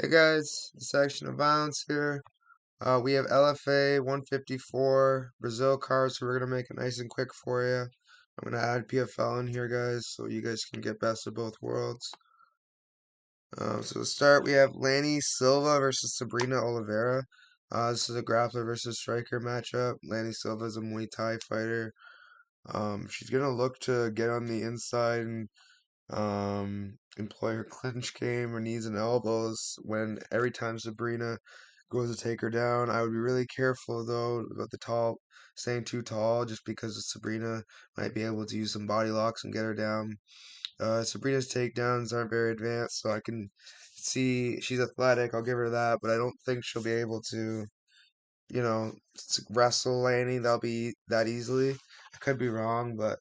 Hey guys, this Action of Violence here. We have LFA 154 Brazil cards, so we're gonna make it nice and quick for you. I'm gonna add PFL in here, guys, so you guys can get best of both worlds. So to start, we have Lanny Silva versus Sabrina Oliveira. This is a grappler versus striker matchup. Lanny Silva is a Muay Thai fighter. She's gonna look to get on the inside and employ her clinch game, her knees and elbows when every time Sabrina goes to take her down. I would be really careful though about the tall, staying too tall, just because Sabrina might be able to use some body locks and get her down. Sabrina's takedowns aren't very advanced, so I can see she's athletic. I'll give her that, but I don't think she'll be able to, wrestle Lanny. That'll be that easily. I could be wrong, but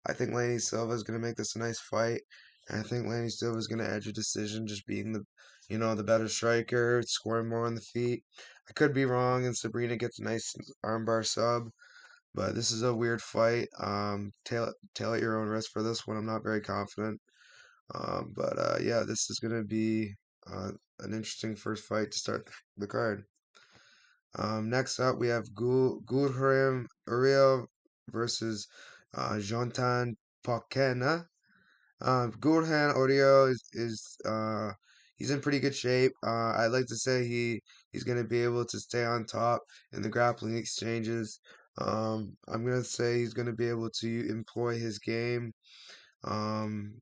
I think Lanny Silva is going to make this a nice fight. And I think Lanny Silva is going to edge a decision, just being the better striker, scoring more on the feet. I could be wrong, and Sabrina gets a nice armbar sub. But this is a weird fight. Tail at your own risk for this one. I'm not very confident. But yeah, this is going to be an interesting first fight to start the card. Next up, we have Gulharam Uriel versus Jontan Pokena. Gulhan Uriel is he's in pretty good shape. I'd like to say he's gonna be able to stay on top in the grappling exchanges. I'm gonna say he's gonna be able to employ his game. Um,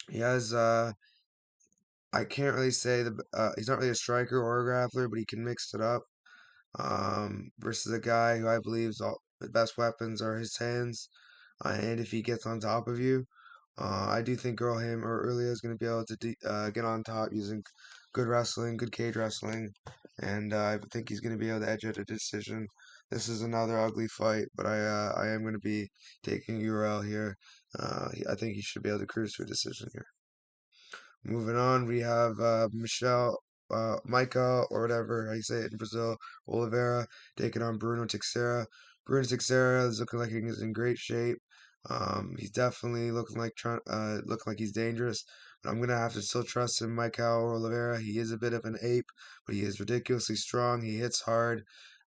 he has I can't really say he's not really a striker or a grappler, but he can mix it up. Versus a guy who I believe's all the best weapons are his hands, and if he gets on top of you, I do think Girlham or Earlia is going to be able to get on top using good wrestling, good cage wrestling, and I think he's going to be able to edge at a decision. This is another ugly fight, but I am going to be taking URL here. I think he should be able to cruise to a decision here. Moving on, we have Michael, or whatever how you say it in Brazil, Oliveira, taking on Bruno Teixeira. Bruno Teixeira is looking like he's in great shape. He's definitely looking like he's dangerous. But I'm gonna have to still trust in Michael Oliveira. He is a bit of an ape, but he is ridiculously strong. He hits hard,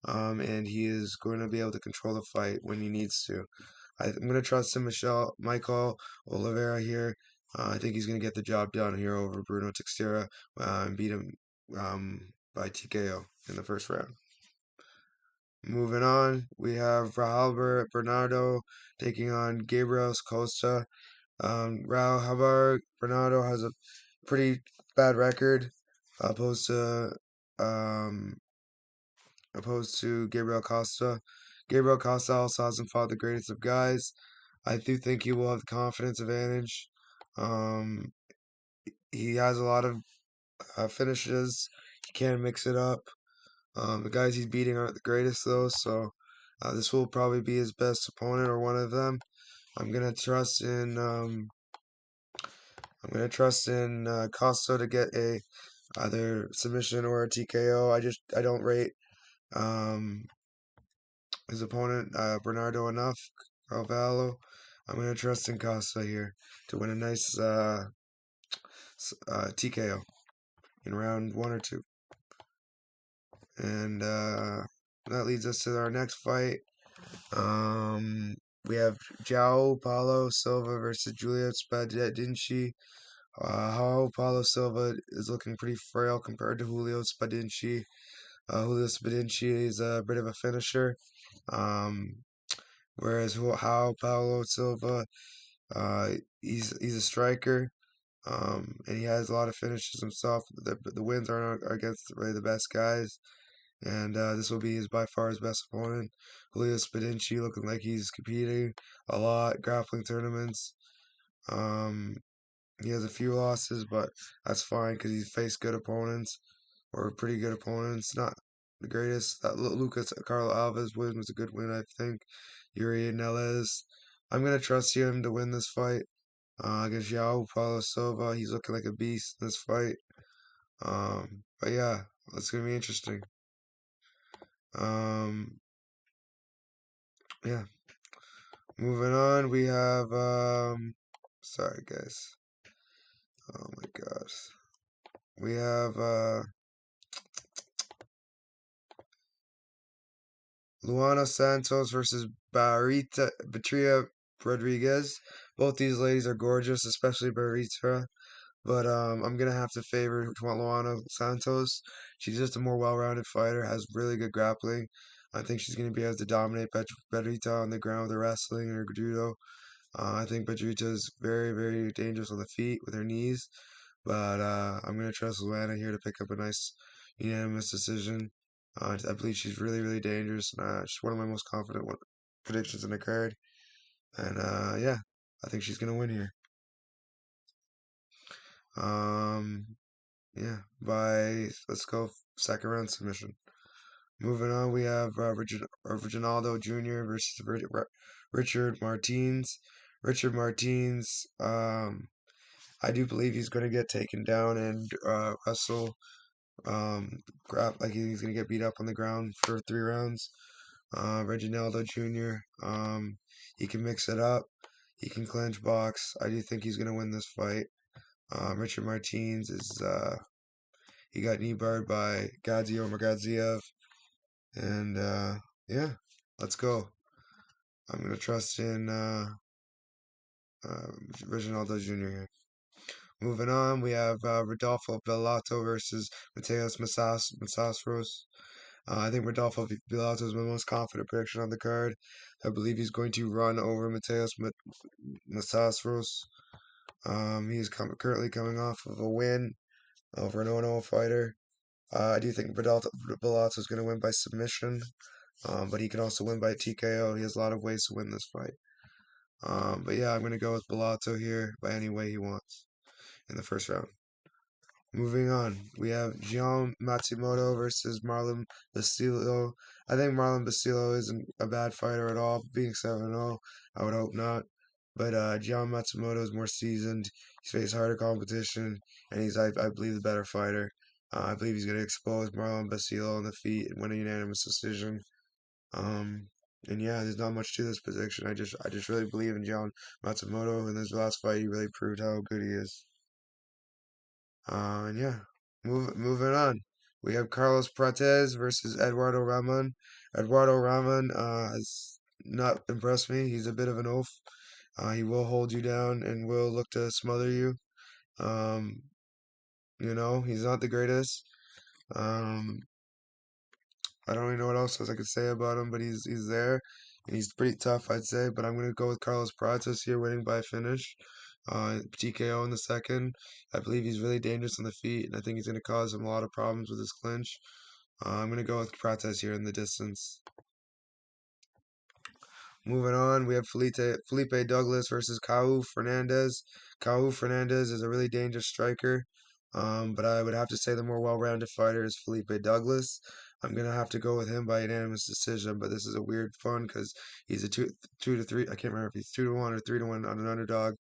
and he is going to be able to control the fight when he needs to. I'm gonna trust in Michael Oliveira here. I think he's going to get the job done here over Bruno Teixeira and beat him by TKO in the first round. Moving on, we have Raul Bernardo taking on Gabriel Costa. Raul Bernardo has a pretty bad record opposed to um, opposed to Gabriel Costa. Gabriel Costa also hasn't fought the greatest of guys. I do think he will have the confidence advantage. Um, he has a lot of finishes. He can mix it up. The guys he's beating aren't the greatest though, so this will probably be his best opponent or one of them. I'm gonna trust in Costa to get a either submission or a TKO. I don't rate um, his opponent Bernardo enough, Carvalho. I'm gonna trust in Costa here to win a nice TKO in round 1 or 2. And that leads us to our next fight. We have João Paulo Silva versus Julio Spadinci. João Paulo Silva is looking pretty frail compared to Julio Spadinci. Julio Spadinci is a bit of a finisher, um, whereas João Paulo Silva, uh, he's a striker. And he has a lot of finishes himself. The wins aren't against really the best guys. And this will be his by far his best opponent. Julio Spadinci looking like he's competing a lot, grappling tournaments. Um, he has a few losses, but that's fine because he's faced good opponents or pretty good opponents. Not the greatest. That Lucas Carlo Alves win was a good win, I think. Yuri Neves. I'm gonna trust him to win this fight against João Paulo Silva. He's looking like a beast in this fight. But yeah, it's gonna be interesting. Um, yeah. Moving on, we have sorry guys. Oh my gosh. We have Luana Santos versus Batria Rodriguez. Both these ladies are gorgeous, especially Barita. But I'm gonna have to favor Luana Santos. She's just a more well-rounded fighter, has really good grappling. I think she's gonna be able to dominate Berita on the ground with her wrestling and her judo. I think Berita is very, very dangerous on the feet with her knees. But I'm gonna trust Luana here to pick up a nice unanimous decision. I believe she's really, really dangerous, and she's one of my most confident predictions in the card. And yeah, I think she's gonna win here. Um, Yeah, by let's go second round submission. Moving on, we have Reginaldo Jr. versus Richard Martins. Richard Martins, I do believe he's going to get taken down and wrestle. Grab like he's going to get beat up on the ground for 3 rounds. Reginaldo Jr. He can mix it up. He can clinch box. I do think he's going to win this fight. Richard Martins is he got knee barred by Gadzio Magadziev. And yeah, let's go. I'm going to trust in uh, Reginaldo Jr. here. Moving on, we have Rodolfo Velato versus Mateus Masasros. I think Rodolfo Velato is my most confident prediction on the card. I believe he's going to run over Mateus Masasros. He is currently coming off of a win over an 0 fighter. I do think Bellato is going to win by submission, but he can also win by TKO. He has a lot of ways to win this fight. But yeah, I'm going to go with Bellato here by any way he wants in the first round. Moving on, we have Gian Matsumoto versus Marlon Bastillo. I think Marlon Bastillo isn't a bad fighter at all. Being 7-0, I would hope not. But Gian Matsumoto is more seasoned. He's faced harder competition, and he's, I believe, the better fighter. I believe he's going to expose Marlon Bastillo on the feet and win a unanimous decision. Um, and yeah, there's not much to this prediction. I just really believe in Gian Matsumoto. In this last fight, he really proved how good he is. And yeah, moving on. We have Carlos Prates versus Eduardo Ramon. Eduardo Ramon has not impressed me. He's a bit of an oaf. He will hold you down and will look to smother you. Um, he's not the greatest. Um, I don't really know what else I could say about him, but he's there. And he's pretty tough, I'd say. But I'm gonna go with Carlos Prates here, winning by finish. TKO in the second. I believe he's really dangerous on the feet, and I think he's gonna cause him a lot of problems with his clinch. I'm gonna go with Prates here in the distance. Moving on, we have Felipe Douglas versus Cau Fernandez. Cau Fernandez is a really dangerous striker, but I would have to say the more well-rounded fighter is Felipe Douglas. I'm gonna have to go with him by unanimous decision, but this is a weird fun because he's a two to three. I can't remember if he's 2-1 or 3-1 on an underdog,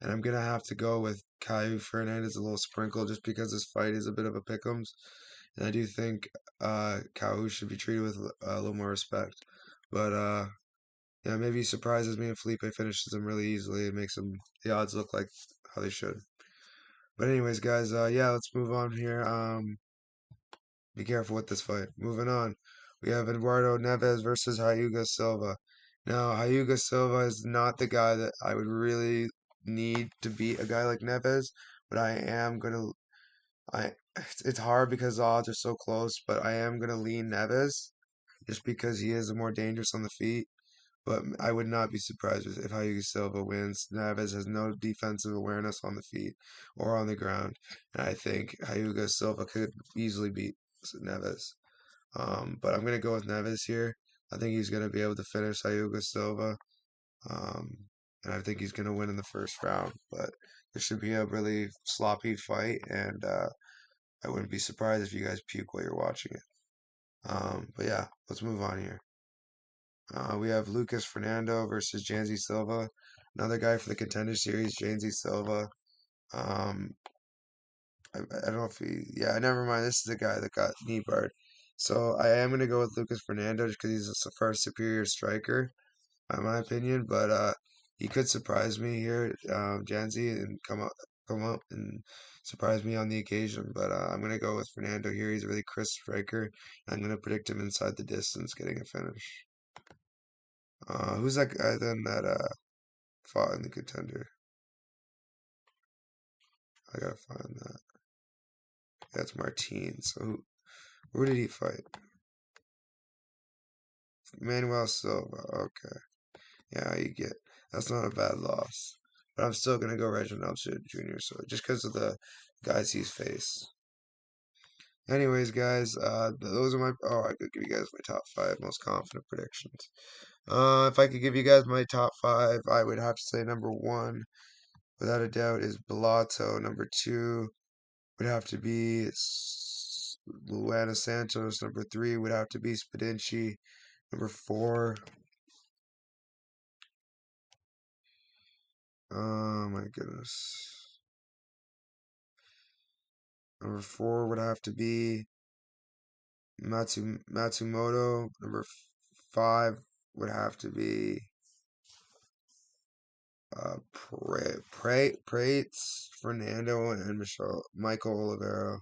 and I'm gonna have to go with Cau Fernandez a little sprinkle just because this fight is a bit of a pick'ems, and I do think Cau should be treated with a little more respect, but yeah, maybe he surprises me and Felipe finishes him really easily. It makes him the odds look like how they should. But anyways, guys, yeah, let's move on here. Be careful with this fight. Moving on, we have Eduardo Neves versus Hyuga Silva. Now, Hyuga Silva is not the guy that I would really need to beat a guy like Neves, but I am gonna. I it's hard because the odds are so close, but I am gonna lean Neves just because he is more dangerous on the feet. But I would not be surprised if Hyuga Silva wins. Neves has no defensive awareness on the feet or on the ground. And I think Hyuga Silva could easily beat Neves. But I'm going to go with Neves here. I think he's going to be able to finish Hyuga Silva. Um, and I think he's going to win in the first round. But this should be a really sloppy fight. And I wouldn't be surprised if you guys puke while you're watching it. But yeah, let's move on here. We have Lucas Fernando versus Janzi Silva. Another guy for the Contender Series, Janzi Silva. Um, I don't know if yeah, never mind. This is the guy that got knee barred. So I am going to go with Lucas Fernando just because he's a far superior striker, in my opinion. But he could surprise me here, Janzi, and come out come up and surprise me on the occasion. But I'm gonna go with Fernando here. He's a really crisp striker. I'm gonna predict him inside the distance, getting a finish. Who's that guy then that fought in the contender? I gotta find that. That's Martine. So who did he fight? Manuel Silva. Okay. Yeah, you get that's not a bad loss. But I'm still gonna go Reginald Jr. So just because of the guys he's faced. Anyways, guys, those are my. Oh, I could give you guys my top five most confident predictions. If I could give you guys my top five, I would have to say number one, without a doubt, is Velato. Number two would have to be Luana Santos. Number three would have to be Spadinci. Number four, oh my goodness. Number four would have to be Matsumoto. Number five would have to be Prates, Fernando, and Michael Oliveira.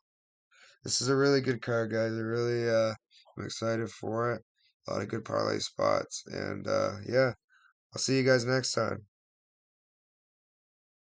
This is a really good card, guys. I'm excited for it. A lot of good parlay spots, and yeah, I'll see you guys next time.